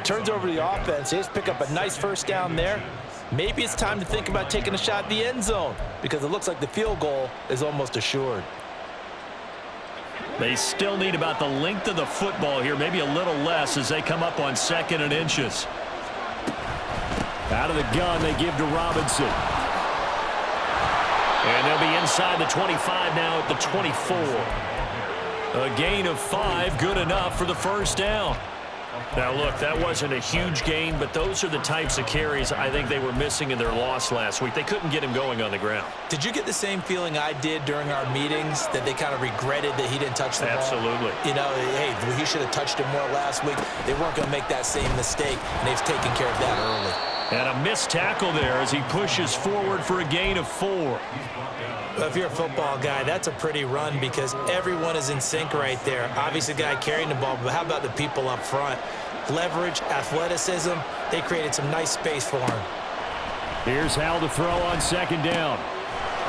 Turns over to the offense. They just pick up a nice first down there. Maybe it's time to think about taking a shot at the end zone because it looks like the field goal is almost assured. They still need about the length of the football here, maybe a little less as they come up on 2nd and inches. Out of the gun, they give to Robinson. And they'll be inside the 25 now at the 24. A gain of 5, good enough for the first down. Now, look, that wasn't a huge gain, but those are the types of carries I think they were missing in their loss last week. They couldn't get him going on the ground. Did you get the same feeling I did during our meetings, that they kind of regretted that he didn't touch the ball? Absolutely. You know, hey, he should have touched it more last week. They weren't going to make that same mistake, and they've taken care of that early. And a missed tackle there as he pushes forward for a gain of 4. Well, if you're a football guy, that's a pretty run because everyone is in sync right there. Obviously, the guy carrying the ball, but how about the people up front? Leverage, athleticism, they created some nice space for him. Here's Hal to throw on 2nd down.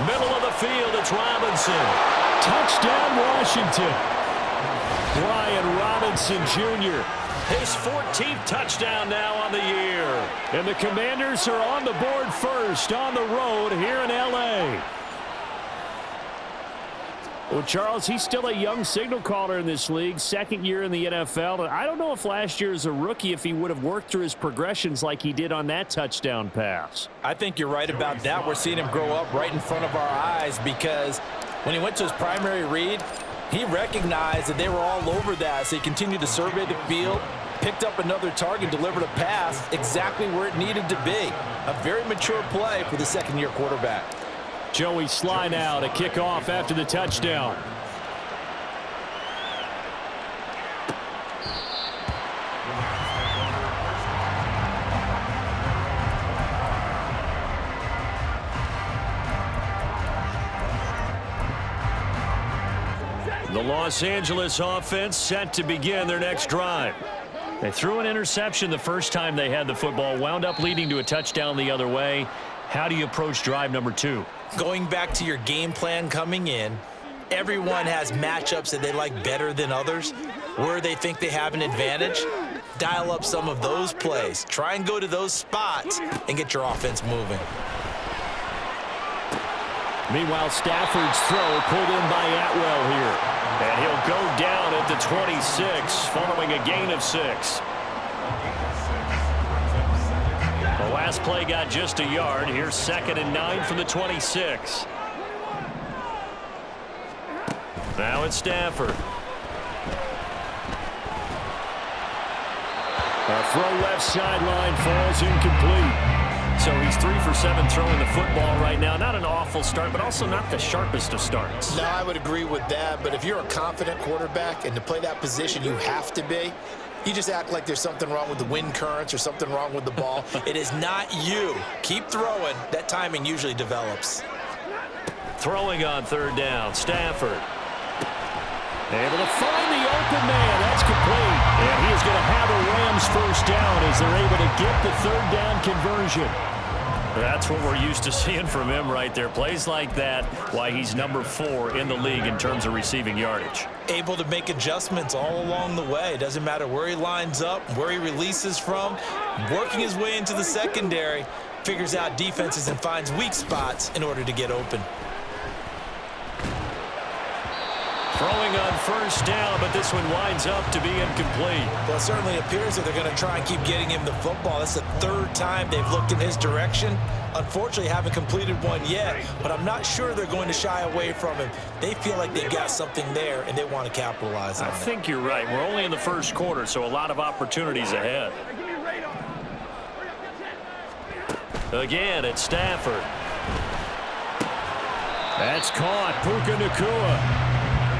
Middle of the field, it's Robinson. Touchdown, Washington. Brian Robinson Jr. His 14th touchdown now on the year. And the Commanders are on the board first on the road here in L.A. Well, Charles, he's still a young signal caller in this league, 2nd year in the NFL. And I don't know if last year as a rookie, if he would have worked through his progressions like he did on that touchdown pass. I think you're right about that. We're seeing him grow up right in front of our eyes because when he went to his primary read, he recognized that they were all over that. So he continued to survey the field, picked up another target, delivered a pass exactly where it needed to be. A very mature play for the 2nd-year quarterback. Joey Sly now to kick off after the touchdown. The Los Angeles offense set to begin their next drive. They threw an interception the first time they had the football, wound up leading to a touchdown the other way. How do you approach drive number 2? Going back to your game plan coming in, everyone has matchups that they like better than others, where they think they have an advantage. Dial up some of those plays. Try and go to those spots and get your offense moving. Meanwhile, Stafford's throw pulled in by Atwell here. And he'll go down at the 26 following a gain of 6. The last play got just a yard. Here's 2nd and 9 from the 26. Now it's Stafford. A throw left sideline falls incomplete. So he's 3 for 7 throwing the football right now. Not an awful start, but also not the sharpest of starts. No, I would agree with that. But if you're a confident quarterback and to play that position you have to be, you just act like there's something wrong with the wind currents or something wrong with the ball. It is not you. Keep throwing. That timing usually develops. Throwing on 3rd down, Stafford. Able to find the open man. That's complete. And he is going to have a Rams first down as they're able to get the 3rd down conversion. That's what we're used to seeing from him right there. Plays like that, why he's number 4 in the league in terms of receiving yardage. Able to make adjustments all along the way. Doesn't matter where he lines up, where he releases from. Working his way into the secondary, figures out defenses and finds weak spots in order to get open. Throwing on 1st down, but this one winds up to be incomplete. Well, it certainly appears that they're going to try and keep getting him the football. That's the 3rd time they've looked in his direction. Unfortunately, haven't completed one yet, but I'm not sure they're going to shy away from him. They feel like they've got something there, and they want to capitalize on it. I think you're right. We're only in the 1st quarter, so a lot of opportunities ahead. Again, it's Stafford. That's caught. Puka Nacua.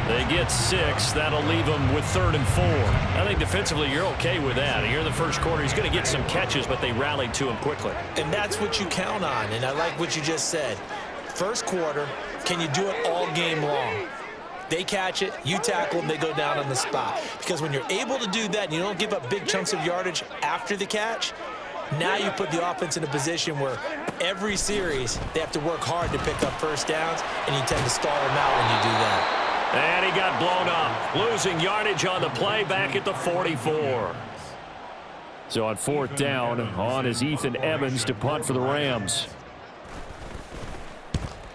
They get 6. That'll leave them with 3rd and 4. I think defensively you're okay with that. Here in the 1st quarter, he's going to get some catches, but they rallied to him quickly. And that's what you count on, and I like what you just said. 1st quarter, can you do it all game long? They catch it, you tackle them, they go down on the spot. Because when you're able to do that and you don't give up big chunks of yardage after the catch, now you put the offense in a position where every series they have to work hard to pick up 1st downs, and you tend to stall them out when you do that. And he got blown up, losing yardage on the play back at the 44. So on 4th down, on is Ethan Evans to punt for the Rams.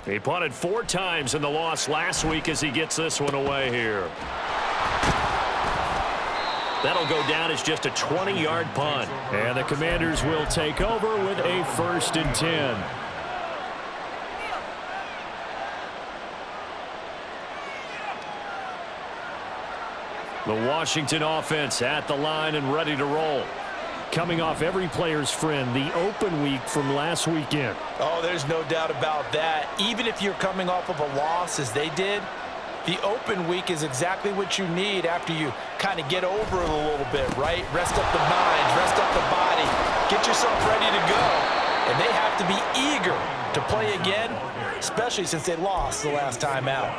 He punted 4 times in the loss last week as he gets this one away here. That'll go down as just a 20-yard punt. And the Commanders will take over with a 1st and 10. The Washington offense at the line and ready to roll. Coming off every player's friend, the open week from last weekend. Oh, there's no doubt about that. Even if you're coming off of a loss as they did, the open week is exactly what you need after you kind of get over it a little bit, right? Rest up the mind, rest up the body, get yourself ready to go. And they have to be eager to play again, especially since they lost the last time out.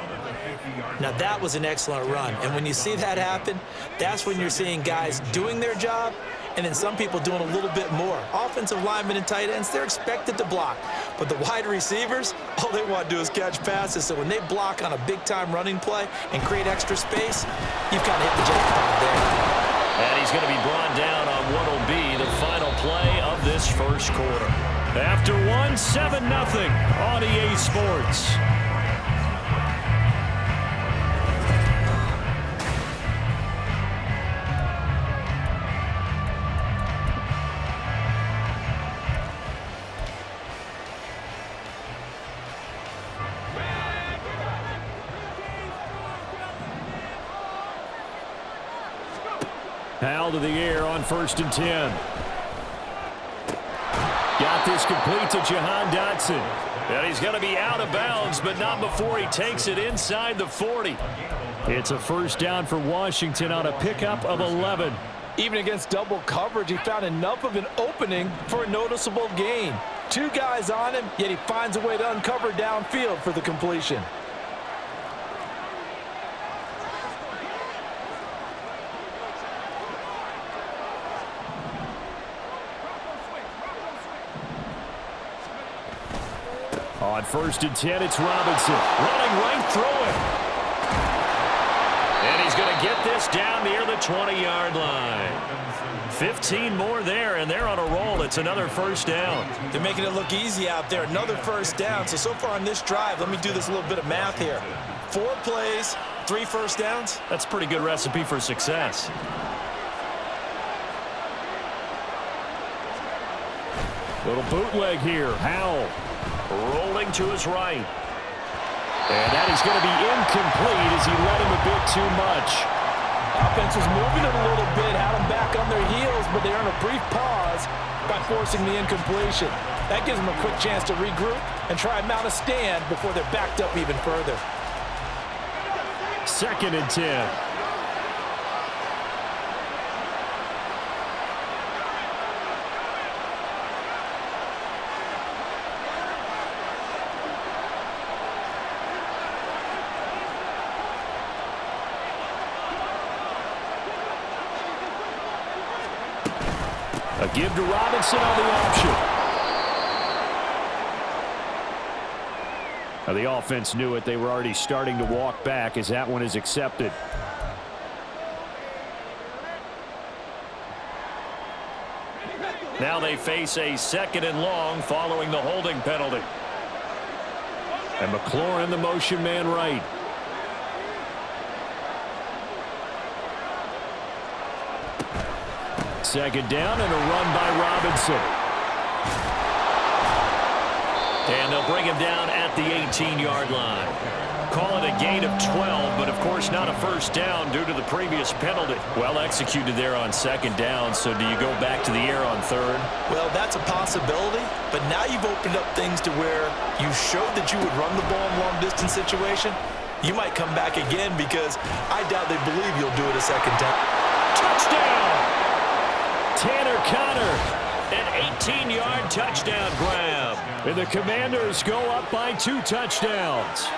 Now, that was an excellent run. And when you see that happen, that's when you're seeing guys doing their job and then some people doing a little bit more. Offensive linemen and tight ends, they're expected to block. But the wide receivers, all they want to do is catch passes. So when they block on a big-time running play and create extra space, you've kind of hit the jackpot there. And he's going to be brought down on what will be the final play of this first quarter. After 1, 7-0 on EA Sports. Howell to the air on 1st and 10. Got this complete to Jahan Dotson. And he's going to be out of bounds, but not before he takes it inside the 40. It's a 1st down for Washington on a pickup of 11. Even against double coverage, he found enough of an opening for a noticeable gain. 2 guys on him, yet he finds a way to uncover downfield for the completion. On 1st and 10, it's Robinson running right through it. And he's going to get this down near the 20-yard line. 15 more there, and they're on a roll. It's another 1st down. They're making it look easy out there. Another 1st down. So far on this drive, let me do this little bit of math here. 4 plays, 3 1st downs. That's a pretty good recipe for success. Little bootleg here. Howell rolling to his right. And that is going to be incomplete as he led him a bit too much. Offense was moving it a little bit, had them back on their heels, but they earned a brief pause by forcing the incompletion. That gives them a quick chance to regroup and try and mount a stand before they're backed up even further. 2nd and 10. A give to Robinson on the option. Now the offense knew it. They were already starting to walk back as that one is accepted. Now they face a 2nd and long following the holding penalty. And McLaurin, the motion man right. Second down and a run by Robinson. And they'll bring him down at the 18-yard line. Call it a gain of 12, but of course not a 1st down due to the previous penalty. Well executed there on 2nd down, so do you go back to the air on 3rd? Well, that's a possibility, but now you've opened up things to where you showed that you would run the ball in long-distance situation. You might come back again because I doubt they believe you'll do it a 2nd time. Touchdown! Tanner Conner, an 18-yard touchdown grab. And the Commanders go up by 2 touchdowns.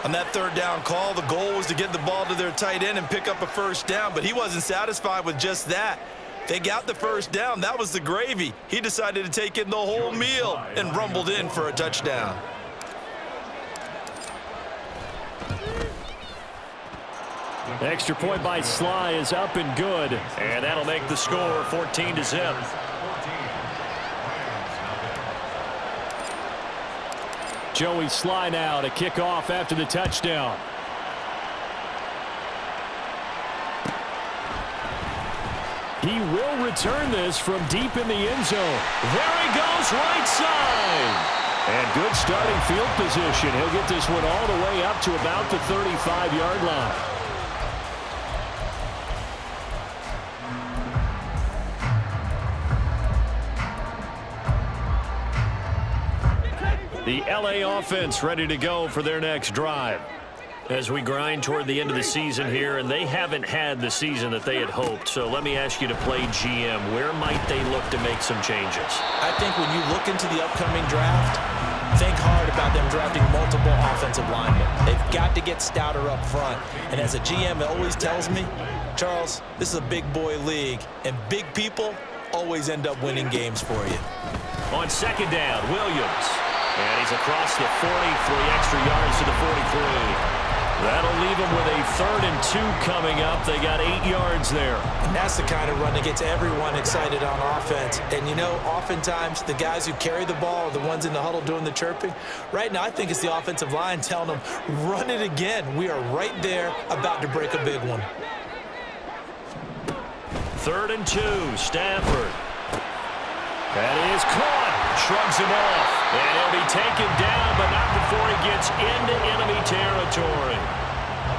On that 3rd down call, the goal was to get the ball to their tight end and pick up a 1st down, but he wasn't satisfied with just that. They got the 1st down. That was the gravy. He decided to take in the whole meal and rumbled in for a Extra point by Sly is up and good. And that'll make the score 14-0. Joey Sly now to kick off after the touchdown. He will return this from deep in the end zone. There he goes, right side. And good starting field position. He'll get this one all the way up to about the 35-yard line. The LA offense ready to go for their next drive. As we grind toward the end of the season here, and they haven't had the season that they had hoped. So let me ask you to play GM. Where might they look to make some changes? I think when you look into the upcoming draft, think hard about them drafting multiple offensive linemen. They've got to get stouter up front. And as a GM, it always tells me, Charles, this is a big boy league, and big people always end up winning games for you. On second down, Williams. And he's across the 40, 3 extra yards to the 43. That'll leave them with a 3rd and 2 coming up. They got 8 yards there. And that's the kind of run that gets everyone excited on offense. And, you know, oftentimes the guys who carry the ball are the ones in the huddle doing the chirping. Right now, I think it's the offensive line telling them, run it again. We are right there about to break a big one. 3rd and 2, Stafford. That is caught. Shrugs him off. And he'll be taken down, but not before he gets into enemy territory.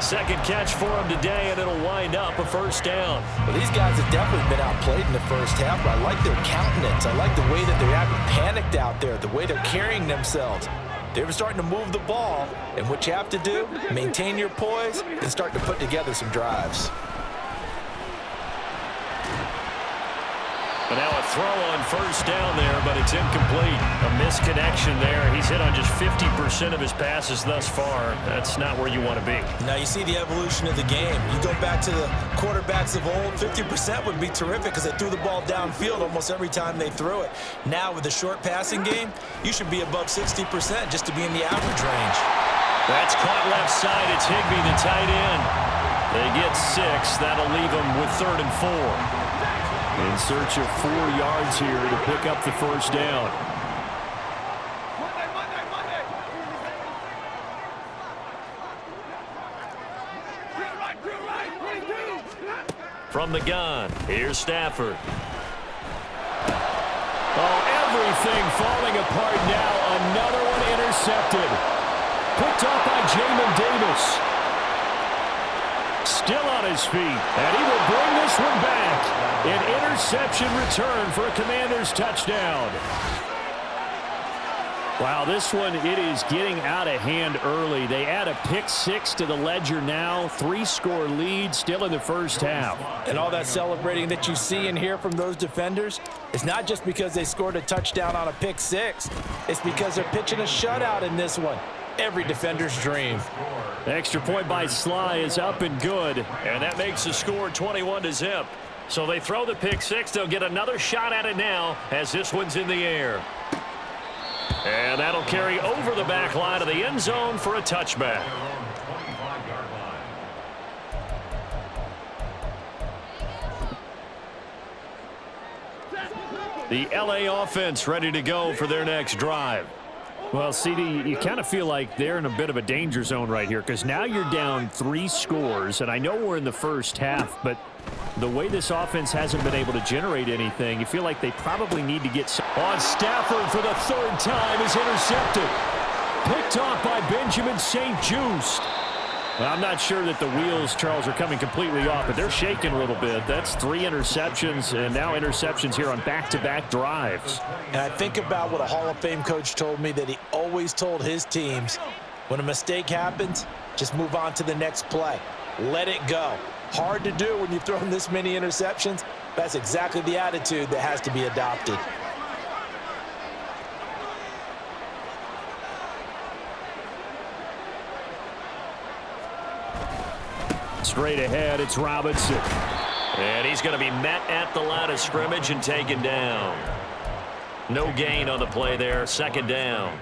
Second catch for him today, and it'll wind up a 1st down. Well, these guys have definitely been outplayed in the first half, but I like their countenance. I like the way that they're acting panicked out there, the way they're carrying themselves. They're starting to move the ball, and what you have to do, maintain your poise and start to put together some drives. But now a throw on 1st down there, but it's incomplete. A misconnection there. He's hit on just 50% of his passes thus far. That's not where you want to be. Now you see the evolution of the game. You go back to the quarterbacks of old, 50% would be terrific because they threw the ball downfield almost every time they threw it. Now with the short passing game, you should be above 60% just to be in the average range. That's caught left side. It's Higbee, the tight end. They get 6. That'll leave them with 3rd and 4. In search of 4 yards here to pick up the 1st down. From the gun, here's Stafford. Oh, everything falling apart now. Another one intercepted. Picked up by Jamin Davis. Still on his feet, and he will bring this one back. An interception return for a Commanders touchdown. Wow, this one, it is getting out of hand early. They add a pick 6 to the ledger now. 3-score lead still in the first half. And all that celebrating that you see and hear from those defenders is not just because they scored a touchdown on a pick 6. It's because they're pitching a shutout in this one. Every defender's dream. Extra point by Sly is up and good. And that makes the score 21-0. So they throw the pick 6. They'll get another shot at it now as this one's in the air. And that'll carry over the back line of the end zone for a touchback. The LA offense ready to go for their next drive. Well, CD, you kind of feel like they're in a bit of a danger zone right here because now you're down 3 scores, and I know we're in the first half, but the way this offense hasn't been able to generate anything, you feel like they probably need to get some. On Stafford for the 3rd time is intercepted. Picked off by Benjamin St-Juste. Well, I'm not sure that the wheels, Charles, are coming completely off, but they're shaking a little bit. That's 3 interceptions, and now interceptions here on back-to-back drives. And I think about what a Hall of Fame coach told me that he always told his teams, when a mistake happens, just move on to the next play. Let it go. Hard to do when you've thrown this many interceptions. That's exactly the attitude that has to be adopted. Straight ahead, it's Robinson. And he's going to be met at the line of scrimmage and taken down. No gain on the play there, 2nd down.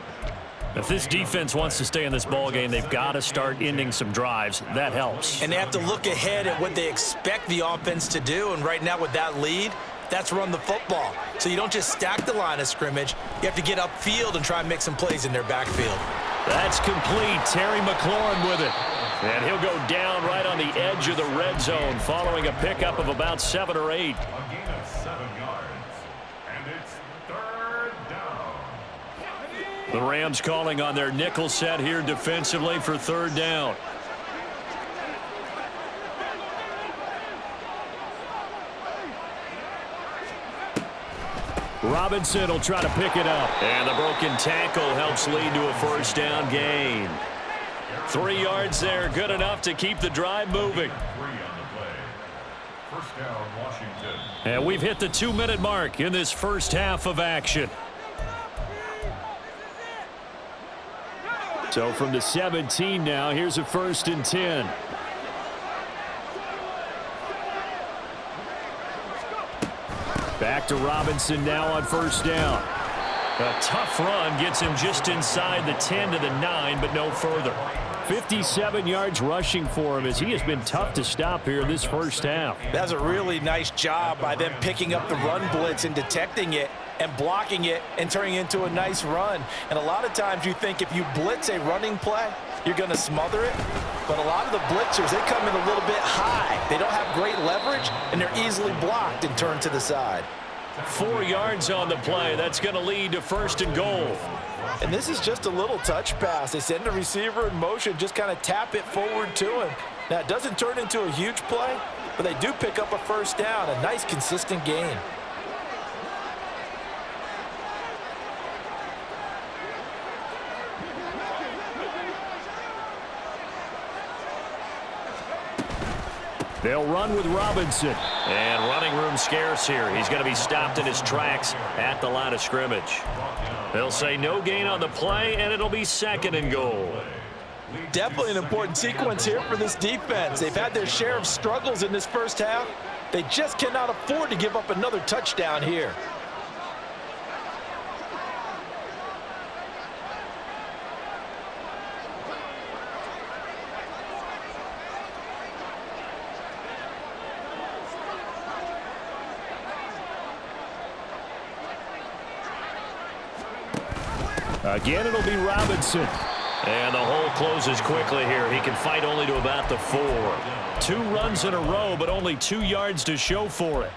If this defense wants to stay in this ball game, they've got to start ending some drives. That helps. And they have to look ahead at what they expect the offense to do. And right now with that lead, that's run the football. So you don't just stack the line of scrimmage. You have to get upfield and try and make some plays in their backfield. That's complete. Terry McLaurin with it. And he'll go down right on the edge of the red zone following a pickup of about 7 or 8. A gain of 7 yards. And it's 3rd down. The Rams calling on their nickel set here defensively for 3rd down. Robinson will try to pick it up. And the broken tackle helps lead to a 1st down gain. 3 yards there, good enough to keep the drive moving. 3 on the play. 1st down, Washington. And we've hit the 2-minute mark in this first half of action. So from the 17 now, here's a 1st and 10. Back to Robinson now on 1st down. A tough run gets him just inside the 10 to the 9, but no further. 57 yards rushing for him as he has been tough to stop here in this first half. That's a really nice job by them picking up the run blitz and detecting it and blocking it and turning it into a nice run. And a lot of times you think if you blitz a running play, you're going to smother it. But a lot of the blitzers, they come in a little bit high. They don't have great leverage, and they're easily blocked and turned to the side. 4 yards on the play. That's going to lead to 1st and goal. And this is just a little touch pass. They send the receiver in motion, just kind of tap it forward to him. Now, it doesn't turn into a huge play, but they do pick up a 1st down, a nice, consistent gain. They'll run with Robinson. And running room scarce here. He's going to be stopped in his tracks at the line of scrimmage. They'll say no gain on the play, and it'll be 2nd and goal. Definitely an important sequence here for this defense. They've had their share of struggles in this first half. They just cannot afford to give up another touchdown here. Again, it'll be Robinson. And the hole closes quickly here. He can fight only to about the 4. 2 runs in a row, but only 2 yards to show for it.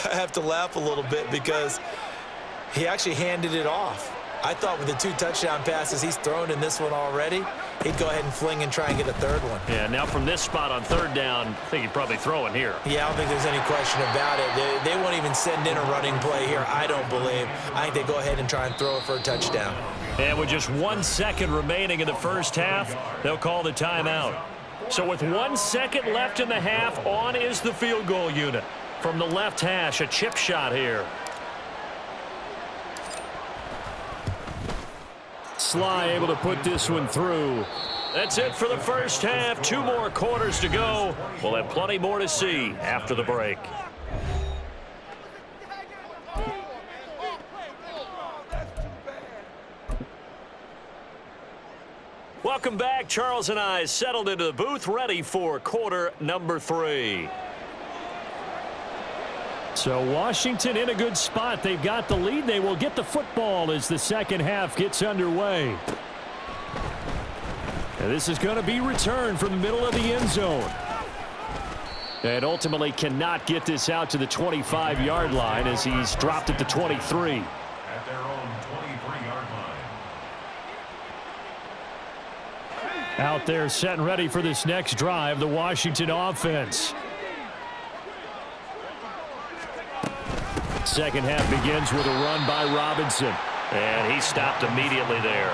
I have to laugh a little bit because he actually handed it off. I thought with the 2 touchdown passes he's thrown in this one already, he'd go ahead and fling and try and get a 3rd one. Yeah, now from this spot on 3rd down, I think he'd probably throw it here. Yeah, I don't think there's any question about it. They won't even send in a running play here, I don't believe. I think they go ahead and try and throw it for a touchdown. And with just 1 second remaining in the first half, they'll call the timeout. So with 1 second left in the half, on is the field goal unit. From the left hash, a chip shot here. Sly able to put this one through. That's it for the first half. 2 more quarters to go. We'll have plenty more to see after the break. Welcome back. Charles and I settled into the booth, ready for quarter number 3. So Washington in a good spot. They've got the lead. They will get the football as the second half gets underway. And this is going to be returned from the middle of the end zone. And ultimately cannot get this out to the 25-yard line as he's dropped at the 23. At their own 23-yard line. Out there set and ready for this next drive, the Washington offense. Second half begins with a run by Robinson. And he stopped immediately there.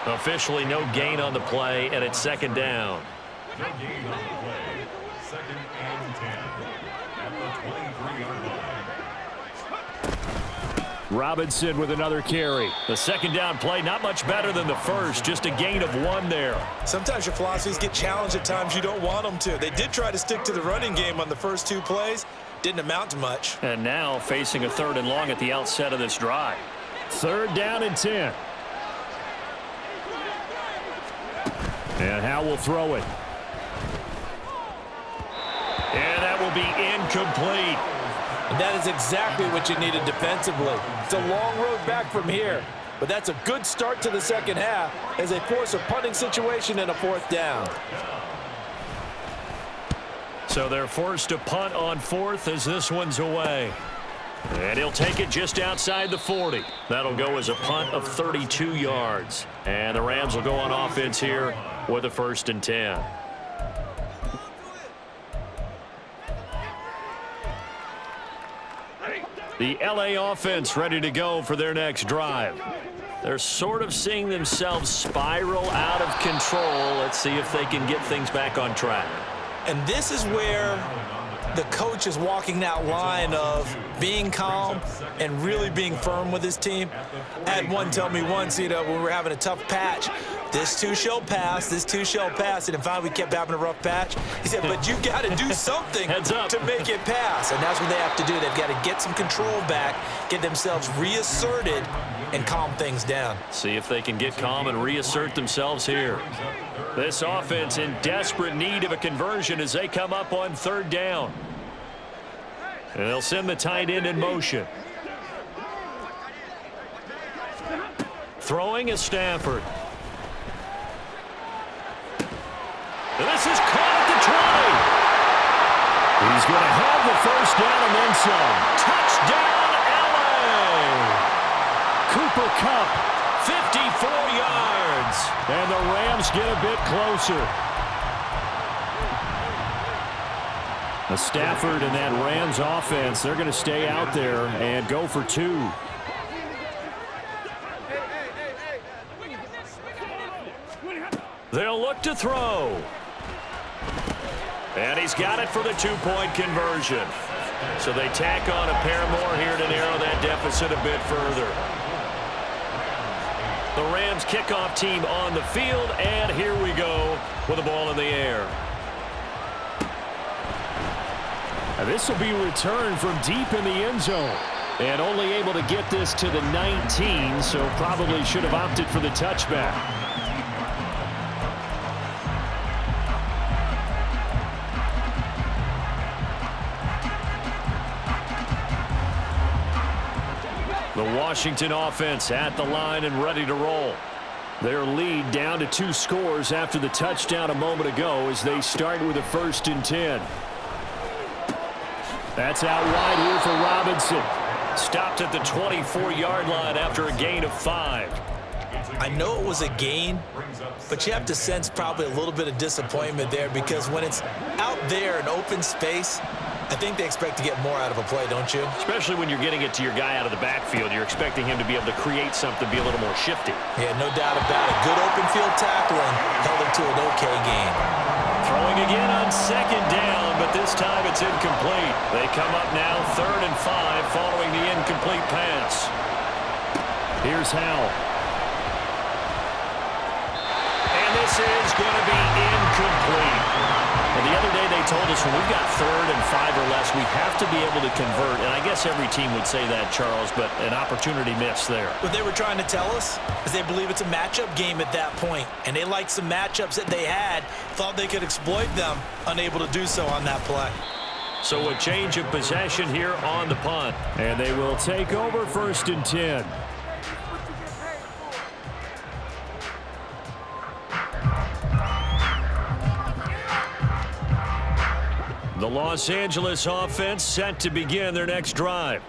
Officially no gain on the play, and it's 2nd down. No gain on the play. 2nd and 10. At the 23-yard line. Robinson with another carry. The 2nd down play not much better than the first, just a gain of 1 there. Sometimes your philosophies get challenged at times you don't want them to. They did try to stick to the running game on the first 2 plays. Didn't amount to much. And now facing a 3rd and long at the outset of this drive. 3rd down and 10. And Howe will throw it. And that will be incomplete. And that is exactly what you needed defensively. It's a long road back from here, but that's a good start to the second half as they force a punting situation and a 4th down. So they're forced to punt on 4th as this one's away. And he'll take it just outside the 40. That'll go as a punt of 32 yards. And the Rams will go on offense here with a 1st and 10. The LA offense ready to go for their next drive. They're sort of seeing themselves spiral out of control. Let's see if they can get things back on track. And this is where the coach is walking that line of being calm and really being firm with his team. I had one tell me once, when we were having a tough patch, this too shall pass, this too shall pass, and then finally we kept having a rough patch. He said, but you got to do something to make it pass, and that's what they have to do. They've got to get some control back, get themselves reasserted, and calm things down. See if they can get calm and reassert themselves here. This offense in desperate need of a conversion as they come up on 3rd down. And they'll send the tight end in motion. Throwing is Stafford. And this is caught at the 20. He's going to have the 1st down and then some. Touchdown, LA! Cooper Kupp, 54 yards. And the Rams get a bit closer. The Stafford and that Rams offense, they're going to stay out there and go for 2. They'll look to throw. And he's got it for the 2-point conversion. So they tack on a pair more here to narrow that deficit a bit further. The Rams kickoff team on the field, and here we go with the ball in the air. And this will be returned from deep in the end zone. And only able to get this to the 19, so probably should have opted for the touchback. The Washington offense at the line and ready to roll. Their lead down to 2 scores after the touchdown a moment ago as they start with a 1st and 10. That's out wide here for Robinson. Stopped at the 24-yard line after a gain of 5. I know it was a gain, but you have to sense probably a little bit of disappointment there because when it's out there in open space, I think they expect to get more out of a play, don't you? Especially when you're getting it to your guy out of the backfield. You're expecting him to be able to create something, be a little more shifty. Yeah, no doubt about it. Good open field tackling held him to an okay gain. Throwing again on 2nd down, but this time it's incomplete. They come up now 3rd and 5 following the incomplete pass. Here's Howe. And this is going to be incomplete. Well, the other day they told us when we've got 3rd and 5 or less, we have to be able to convert. And I guess every team would say that, Charles, but an opportunity missed there. What they were trying to tell us is they believe it's a matchup game at that point. And they liked some matchups that they had, thought they could exploit them, unable to do so on that play. So a change of possession here on the punt. And they will take over 1st and 10. The Los Angeles offense set to begin their next drive.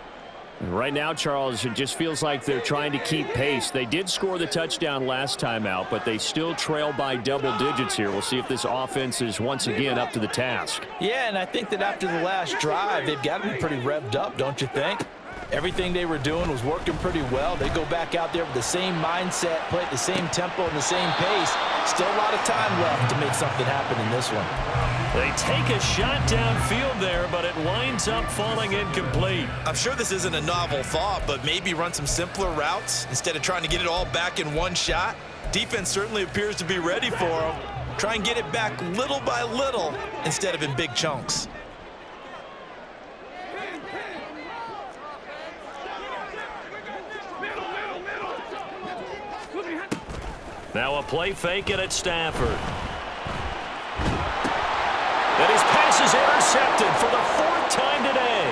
Right now, Charles, it just feels like they're trying to keep pace. They did score the touchdown last time out, but they still trail by double digits here. We'll see if this offense is once again up to the task. Yeah, and I think that after the last drive, they've got to be pretty revved up, don't you think? Everything they were doing was working pretty well. They go back out there with the same mindset, play at the same tempo and the same pace. Still a lot of time left to make something happen in this one. They take a shot downfield there, but it winds up falling incomplete. I'm sure this isn't a novel thought, but maybe run some simpler routes instead of trying to get it all back in one shot. Defense certainly appears to be ready for them. Try and get it back little by little instead of in big chunks. Now a play fake it at Stafford. is intercepted for the 4th time today.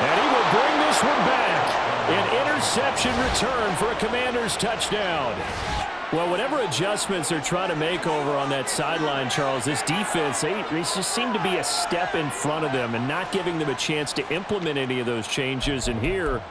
And he will bring this one back. An interception return for a Commanders touchdown. Well, whatever adjustments they're trying to make over on that sideline, Charles, this defense, they just seem to be a step in front of them and not giving them a chance to implement any of those changes. And here,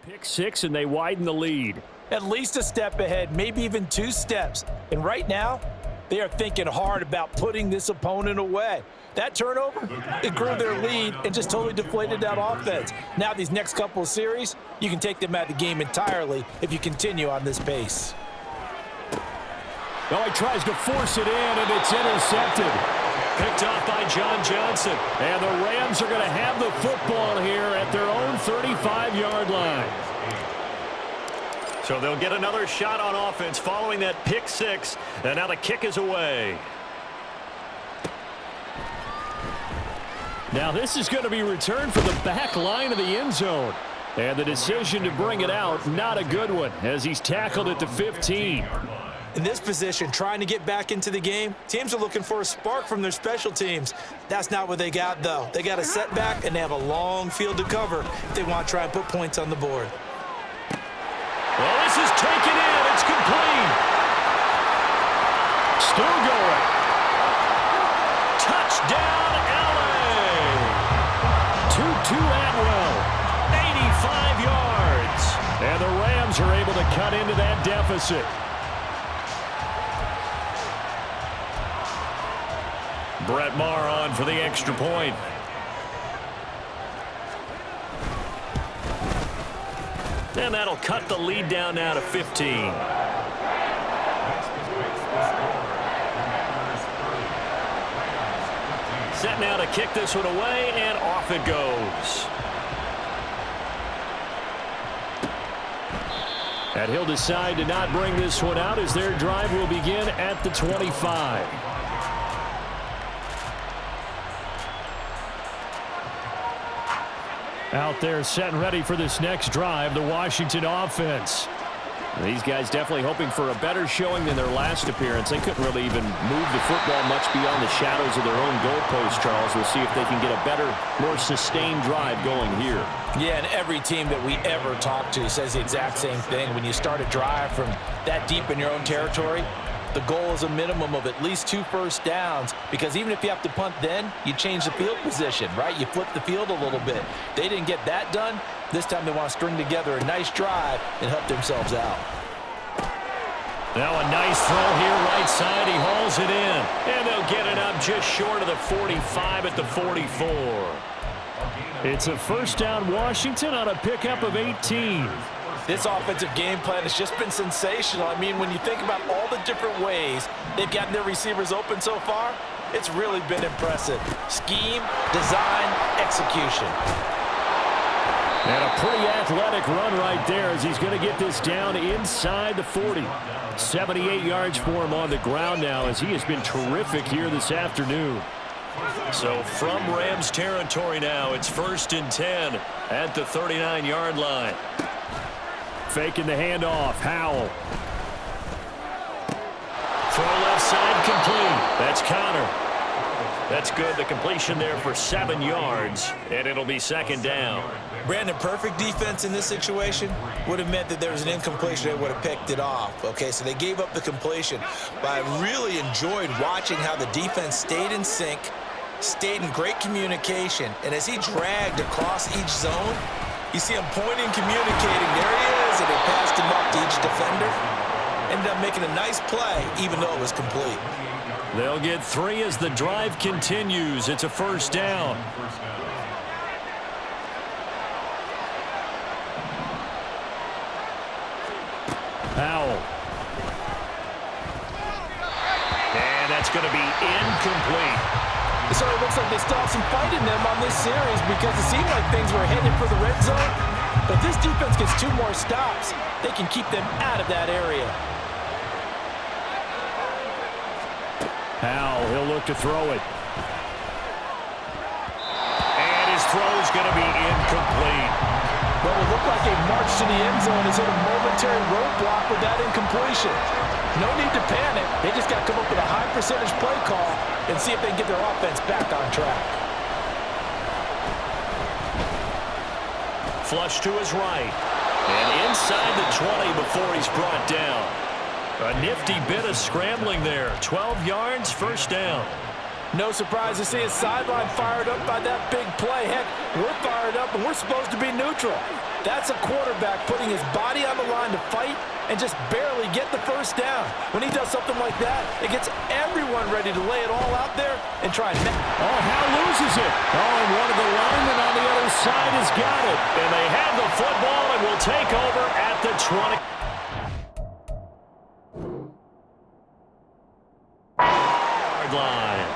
pick 6, and they widen the lead. At least a step ahead, maybe even 2 steps. And right now, they are thinking hard about putting this opponent away. That turnover, it grew their lead and just totally deflated that offense. Now these next couple of series, you can take them out of the game entirely if you continue on this pace. Well, he tries to force it in, and it's intercepted. Picked off by John Johnson. And the Rams are going to have the football here at their own 35-yard line. So they'll get another shot on offense following that pick 6. And now the kick is away. Now this is going to be returned for the back line of the end zone. And the decision to bring it out, not a good one, as he's tackled at the 15. In this position, trying to get back into the game, teams are looking for a spark from their special teams. That's not what they got, though. They got a setback, and they have a long field to cover if they want to try and put points on the board. Well, this is taken in. It's complete. Still going. Touchdown, LA. Tutu Atwell, 85 yards. And the Rams are able to cut into that deficit. Brett Maher on for the extra point. And that'll cut the lead down now to 15. Set now to kick this one away, and off it goes. And he'll decide to not bring this one out as their drive will begin at the 25. Out there set and ready for this next drive, the Washington offense. These guys definitely hoping for a better showing than their last appearance. They couldn't really even move the football much beyond the shadows of their own goalpost, Charles. We'll see if they can get a better, more sustained drive going here. Yeah, and every team that we ever talk to says the exact same thing. When you start a drive from that deep in your own territory, the goal is a minimum of at least 2 first downs, because even if you have to punt then, you change the field position, right? You flip the field a little bit. They didn't get that done. This time they want to string together a nice drive and help themselves out. Now a nice throw here right side. He hauls it in. And they'll get it up just short of the 45 at the 44. It's a first down Washington on a pickup of 18. This offensive game plan has just been sensational. I mean, when you think about all the different ways they've gotten their receivers open so far, it's really been impressive. Scheme, design, execution. And a pretty athletic run right there as he's going to get this down inside the 40. 78 yards for him on the ground now as he has been terrific here this afternoon. So from Rams territory now, it's 1st and 10 at the 39-yard line. Faking the handoff. Howell. Throw left side complete. That's Connor. That's good. The completion there for 7 yards, and it'll be 2nd down. Brandon, perfect defense in this situation would have meant that there was an incompletion. They would have picked it off. Okay, so they gave up the completion. But I really enjoyed watching how the defense stayed in sync, stayed in great communication, and as he dragged across each zone, you see him pointing, communicating. There he is, and they passed him up to each defender. Ended up making a nice play, even though it was complete. They'll get 3 as the drive continues. It's a 1st down. Howell. And that's going to be incomplete. So it looks like they still have some fight in them on this series, because it seemed like things were headed for the red zone. But this defense gets 2 more stops. They can keep them out of that area. Howell, he'll look to throw it. And his throw is going to be incomplete. Well, it looked like a march to the end zone has hit a momentary roadblock with that incompletion. No need to panic. They just got to come up with a high percentage play call and see if they can get their offense back on track. Flush to his right. And inside the 20 before he's brought down. A nifty bit of scrambling there. 12 yards, first down. No surprise to see his sideline fired up by that big play. Heck, we're fired up, and we're supposed to be neutral. That's a quarterback putting his body on the line to fight and just barely get the first down. When he does something like that, it gets everyone ready to lay it all out there and try and... Oh, Howe loses it. Oh, and one of the linemen on the other side has got it. And they have the football and will take over at the 20. Line.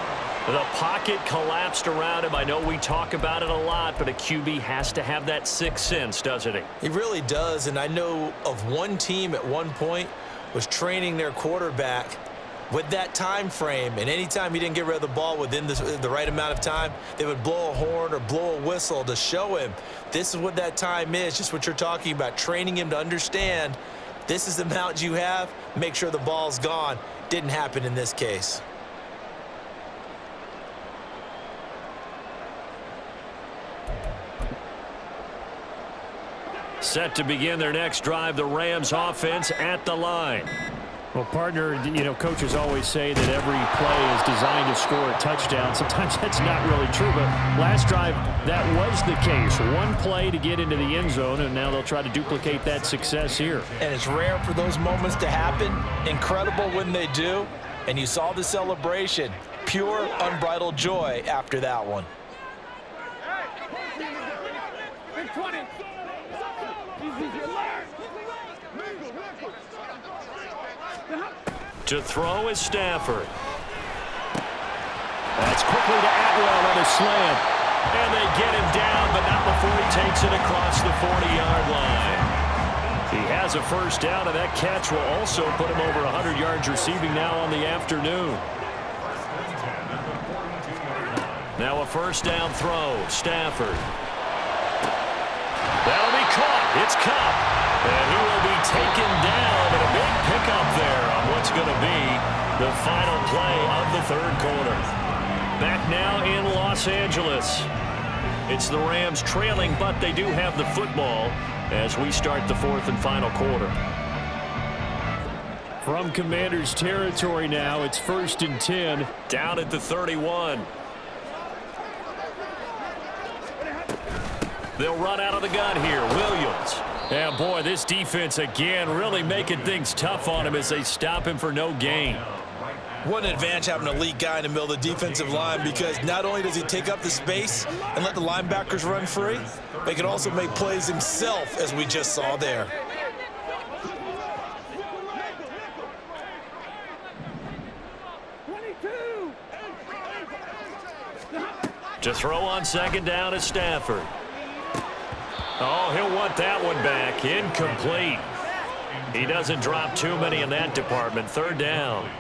The pocket collapsed around him. I know we talk about it a lot, but a QB has to have that sixth sense, doesn't he? He really does, and I know of one team at one point was training their quarterback with that time frame, and anytime he didn't get rid of the ball within the right amount of time, they would blow a horn or blow a whistle to show him this is what that time is, just what you're talking about, training him to understand this is the amount you have, make sure the ball's gone. Didn't happen in this case. Set to begin their next drive, the Rams offense at the line. Well, partner, you know, coaches always say that every play is designed to score a touchdown. Sometimes that's not really true, but last drive, that was the case. One play to get into the end zone, and now they'll try to duplicate that success here. And it's rare for those moments to happen. Incredible when they do. And you saw the celebration. Pure, unbridled joy after that one. To throw is Stafford. That's quickly to Atwell on a slant. And they get him down, but not before he takes it across the 40-yard line. He has a first down, and that catch will also put him over 100 yards receiving now on the afternoon. Now a first down throw. Stafford. That'll be caught. It's Cup. And he will be taken down, and a big pickup there on what's going to be the final play of the third quarter. Back now in Los Angeles. It's the Rams trailing, but they do have the football as we start the fourth and final quarter. From Commander's territory now, it's 1st and 10. Down at the 31. They'll run out of the gun here. Williams. And boy, this defense again really making things tough on him as they stop him for no gain. What an advantage having an elite guy in the middle of the defensive line, because not only does he take up the space and let the linebackers run free, but he can also make plays himself, as we just saw there. To throw on second down is Stafford. Oh, he'll want that one back. Incomplete. He doesn't drop too many in that department. Third down.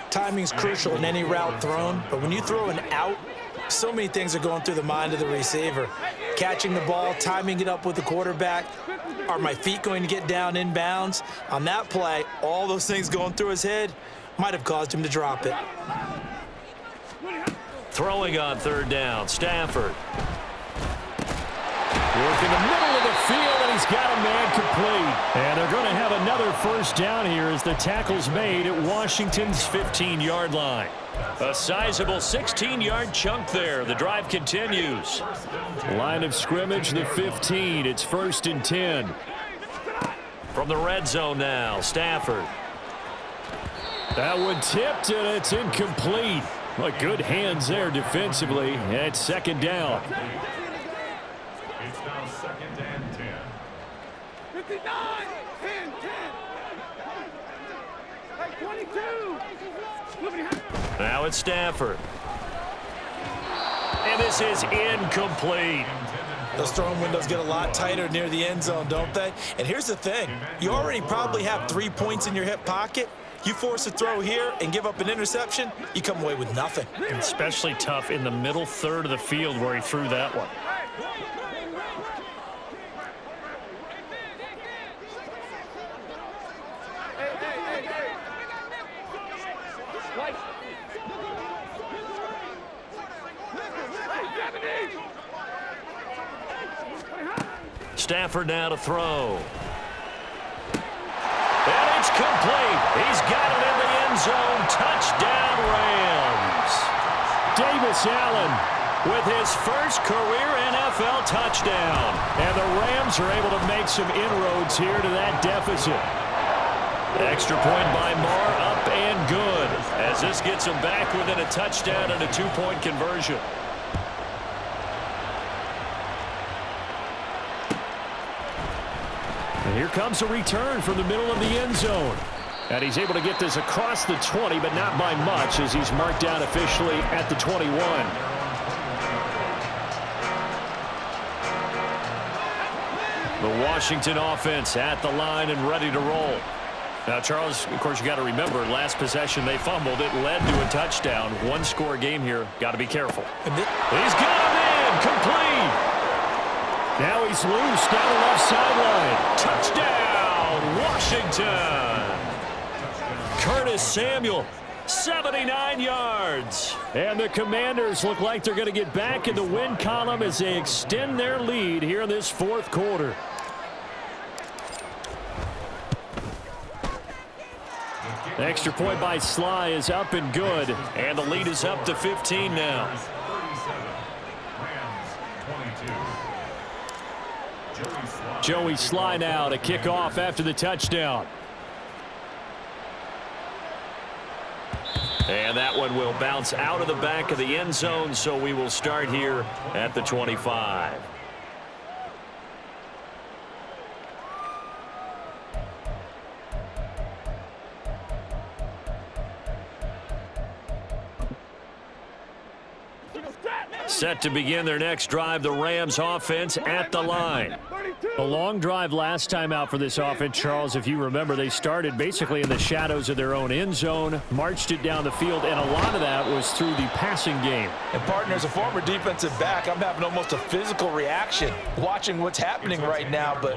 Timing's crucial in any route thrown, but when you throw an out, so many things are going through the mind of the receiver. Catching the ball, timing it up with the quarterback. Are my feet going to get down inbounds? On that play, all those things going through his head might have caused him to drop it. Throwing on third down, Stafford. Working the middle of the field, and he's got a man complete. And they're going to have another first down here as the tackle's made at Washington's 15-yard line. A sizable 16-yard chunk there. The drive continues. Line of scrimmage, the 15. It's 1st and 10. From the red zone now, Stafford. That one tipped, and it's incomplete. Well, good hands there defensively. It's second down. It's now 2nd and 10. 59, 10, 10. 22. Now it's Stafford. And this is incomplete. Those throwing windows get a lot tighter near the end zone, don't they? And here's the thing. You already probably have 3 points in your hip pocket. You force a throw here and give up an interception, you come away with nothing. And especially tough in the middle third of the field where he threw that one. Stafford now to throw. And it's complete. He's got it in the end zone. Touchdown, Rams. Davis Allen with his first career NFL touchdown. And the Rams are able to make some inroads here to that deficit. Extra point by Marr, up and good, as this gets them back within a touchdown and a two-point conversion. And here comes a return from the middle of the end zone. And he's able to get this across the 20, but not by much, as he's marked down officially at the 21. The Washington offense at the line and ready to roll. Now, Charles, of course, you got to remember, last possession they fumbled. It led to a touchdown. One-score game here. Got to be careful. He's got him in. Complete. Now he's loose down the left sideline. Touchdown, Washington. Curtis Samuel, 79 yards. And the Commanders look like they're going to get back in the win column as they extend their lead here in this fourth quarter. The extra point by Sly is up and good. And the lead is up to 15 now. Joey Sly now to kick off after the touchdown. And that one will bounce out of the back of the end zone, so we will start here at the 25. Set to begin their next drive, the Rams offense at the line. A long drive last time out for this offense, Charles. If you remember, they started basically in the shadows of their own end zone, marched it down the field, and a lot of that was through the passing game. And, partner, as a former defensive back, I'm having almost a physical reaction watching what's happening right now. But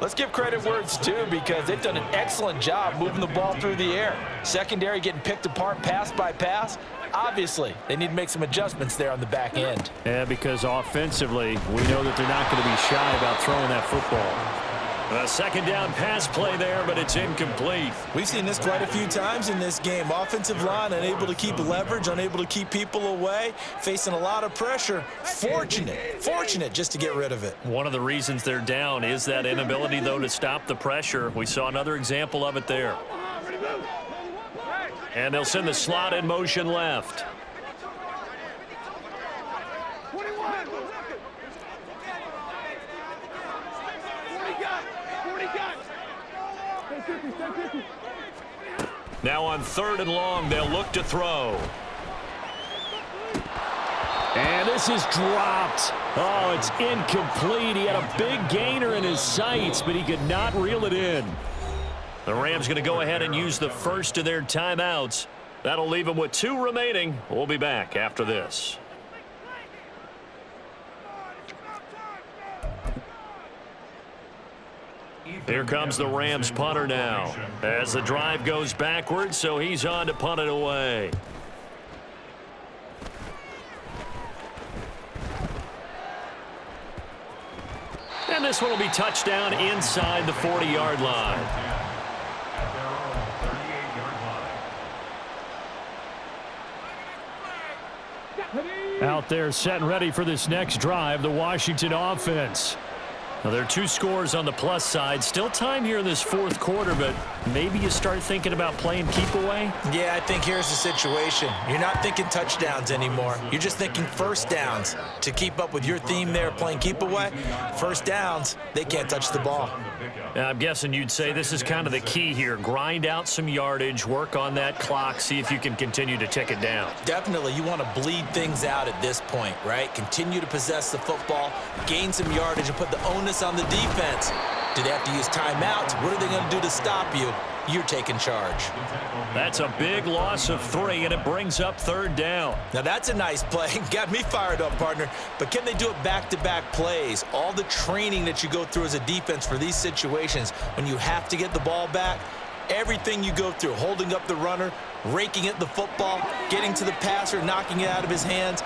let's give credit where it's due, because they've done an excellent job moving the ball through the air. Secondary getting picked apart pass by pass. Obviously, they need to make some adjustments there on the back end. Yeah, because offensively, we know that they're not going to be shy about throwing that football. A second down pass play there, but it's incomplete. We've seen this quite a few times in this game. Offensive line unable to keep leverage, unable to keep people away, facing a lot of pressure. Fortunate just to get rid of it. One of the reasons they're down is that inability, though, to stop the pressure. We saw another example of it there. And they'll send the slot in motion left. Now on 3rd and long, they'll look to throw. And this is dropped. Oh, it's incomplete. He had a big gainer in his sights, but he could not reel it in. The Rams going to go ahead and use the first of their timeouts. That'll leave them with 2 remaining. We'll be back after this. Here comes the Rams punter now, as the drive goes backwards, so he's on to punt it away. And this one will be touchdown inside the 40-yard line. Out there set and ready for this next drive, the Washington offense. Now, there are 2 scores on the plus side. Still time here in this fourth quarter, but maybe you start thinking about playing keep away? Yeah, I think here's the situation. You're not thinking touchdowns anymore. You're just thinking first downs. To keep up with your theme there, playing keep away, first downs, they can't touch the ball. I'm guessing you'd say this is kind of the key here. Grind out some yardage, work on that clock, see if you can continue to tick it down. Definitely, you want to bleed things out at this point, right? Continue to possess the football, gain some yardage, and put the onus on the defense. Do they have to use timeouts? What are they going to do to stop you? You're taking charge. That's a big loss of 3, and it brings up 3rd down. Now that's a nice play. Got me fired up, partner. But can they do it back-to-back plays? All the training that you go through as a defense for these situations, when you have to get the ball back, Everything you go through, holding up the runner, raking at the football, getting to the passer, knocking it out of his hands,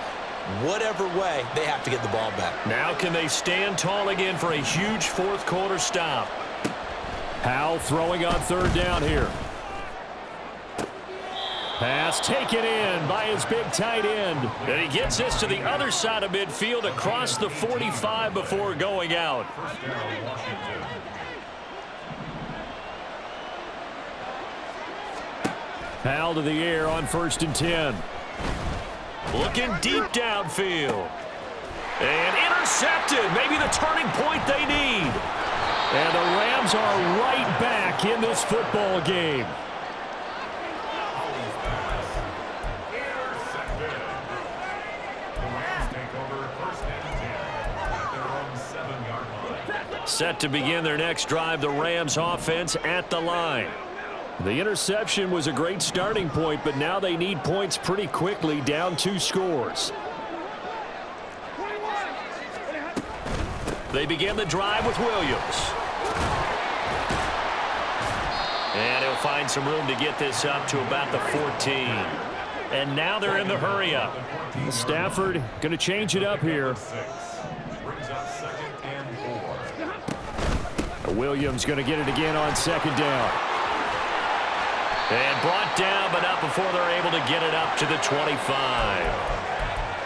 whatever way, they have to get the ball back. Now can they stand tall again for a huge fourth quarter stop? Howell throwing on third down here. Pass taken in by his big tight end. And he gets this to the other side of midfield across the 45 before going out. First down, Washington. Howell to the air on 1st and 10. Looking deep downfield. And intercepted. Maybe the turning point they need. And the Rams are right back in this football game. Intercepted. The Rams take over first and 10 at their own 7-yard line. Set to begin their next drive, the Rams offense at the line. The interception was a great starting point, but now they need points pretty quickly, down 2 scores. They begin the drive with Williams. And he'll find some room to get this up to about the 14. And now they're in the hurry up. Stafford going to change it up here. Brings up 2nd and 4. Williams going to get it again on 2nd down. And brought down, but not before they're able to get it up to the 25.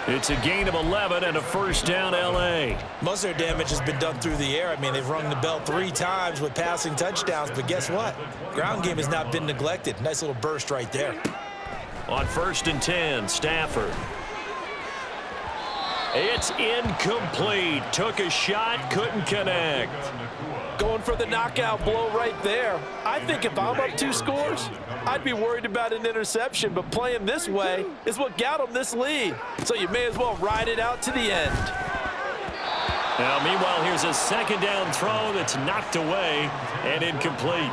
It's a gain of 11 and a first down, L.A. Most of their damage has been done through the air. I mean, they've rung the bell 3 times with passing touchdowns, but guess what? Ground game has not been neglected. Nice little burst right there. On 1st and 10, Stafford. It's incomplete. Took a shot, couldn't connect. Going for the knockout blow right there. I think if I'm up 2 scores, I'd be worried about an interception, but playing this way is what got them this lead. So you may as well ride it out to the end. Now, meanwhile, here's a 2nd down throw that's knocked away and incomplete.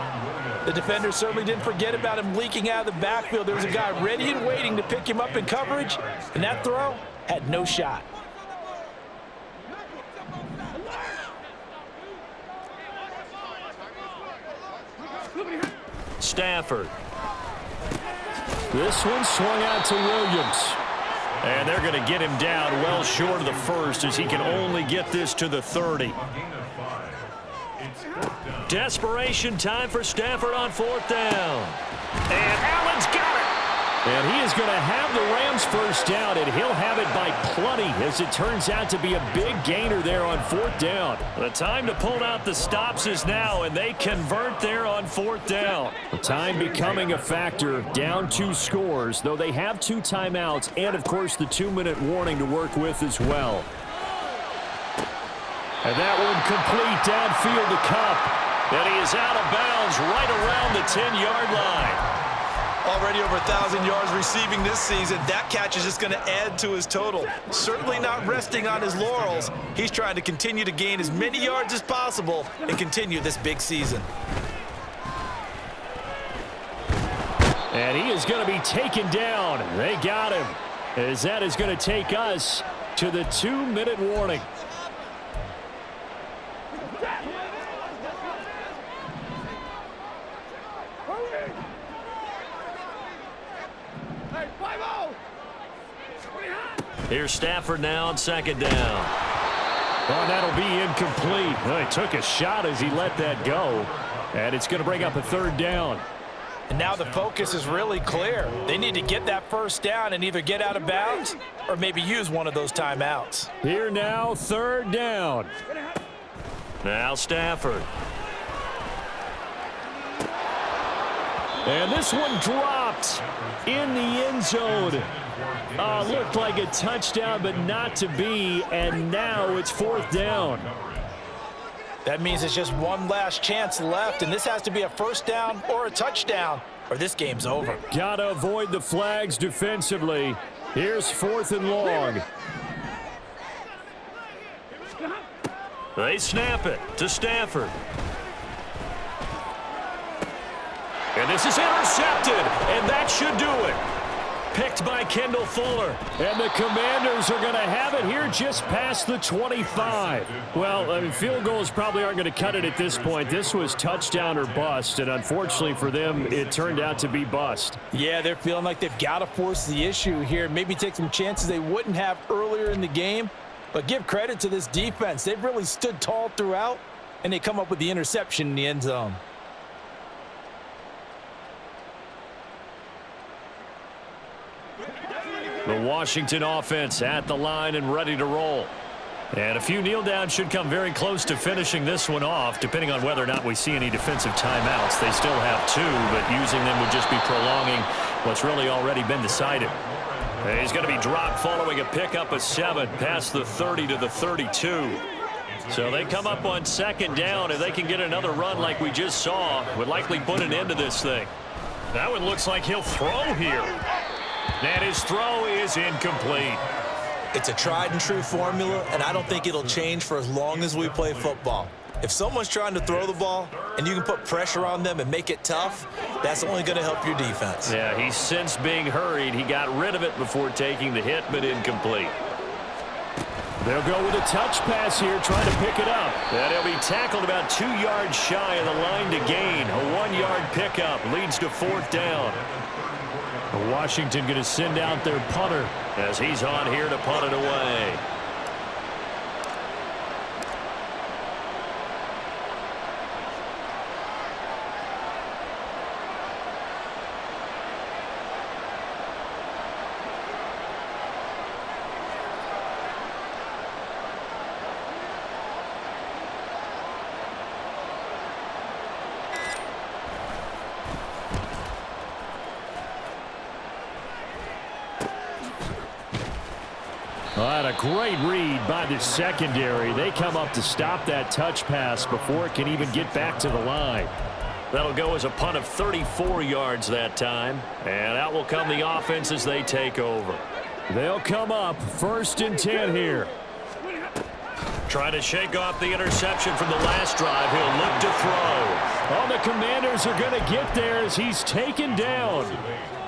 The defender certainly didn't forget about him leaking out of the backfield. There was a guy ready and waiting to pick him up in coverage, and that throw had no shot. Stafford. This one swung out to Williams. And they're going to get him down well short of the first as he can only get this to the 30. A gain of 5. It's 4th down. Desperation time for Stafford on 4th down. And Allen's got it. And he is going to have the Rams first down, and he'll have it by plenty as it turns out to be a big gainer there on 4th down. The time to pull out the stops is now, and they convert there on 4th down. The time becoming a factor, down 2 scores, though they have 2 timeouts and, of course, the 2-minute warning to work with as well. And that one complete downfield to Kupp. And he is out of bounds right around the 10-yard line. Already over 1,000 yards receiving this season. That catch is just going to add to his total. Certainly not resting on his laurels. He's trying to continue to gain as many yards as possible and continue this big season. And he is going to be taken down. They got him, as that is going to take us to the 2-minute warning. Here's Stafford now on 2nd down. Oh, that'll be incomplete. Well, he took a shot as he let that go. And it's going to bring up a 3rd down. And now the focus is really clear. They need to get that first down and either get out of bounds or maybe use one of those timeouts. Here now, 3rd down. Now Stafford. And this one dropped in the end zone. Looked like a touchdown, but not to be. And now it's 4th down. That means it's just one last chance left, and this has to be a first down or a touchdown, or this game's over. Gotta avoid the flags defensively. Here's 4th and long. They snap it to Stafford. And this is intercepted, and that should do it. Picked by Kendall Fuller. And the Commanders are going to have it here just past the 25. Well, I mean, field goals probably aren't going to cut it at this point. This was touchdown or bust, and unfortunately for them, it turned out to be bust. Yeah, they're feeling like they've got to force the issue here, maybe take some chances they wouldn't have earlier in the game. But give credit to this defense. They've really stood tall throughout, and they come up with the interception in the end zone. The Washington offense at the line and ready to roll. And a few kneel downs should come very close to finishing this one off, depending on whether or not we see any defensive timeouts. They still have 2, but using them would just be prolonging what's really already been decided. He's going to be dropped following a pickup of 7 past the 30 to the 32. So they come up on second down. If they can get another run like we just saw, would likely put an end to this thing. That one looks like he'll throw here. And his throw is incomplete. It's a tried and true formula, and I don't think it'll change for as long as we play football. If someone's trying to throw the ball and you can put pressure on them and make it tough, that's only going to help your defense. Yeah, he's since being hurried. He got rid of it before taking the hit, but incomplete. They'll go with a touch pass here, trying to pick it up. And he'll be tackled about 2 yards shy of the line to gain. A 1-yard pickup leads to 4th down. Washington going to send out their punter as he's on here to punt it away. A great read by the secondary. They come up to stop that touch pass before it can even get back to the line. That'll go as a punt of 34 yards that time. And out will come the offense as they take over. They'll come up 1st and 10 here. Trying to shake off the interception from the last drive. He'll look to throw. Oh, the Commanders are going to get there as he's taken down.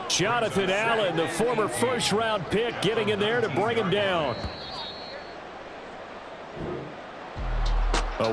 Jonathan Allen, the former 1st-round pick, getting in there to bring him down.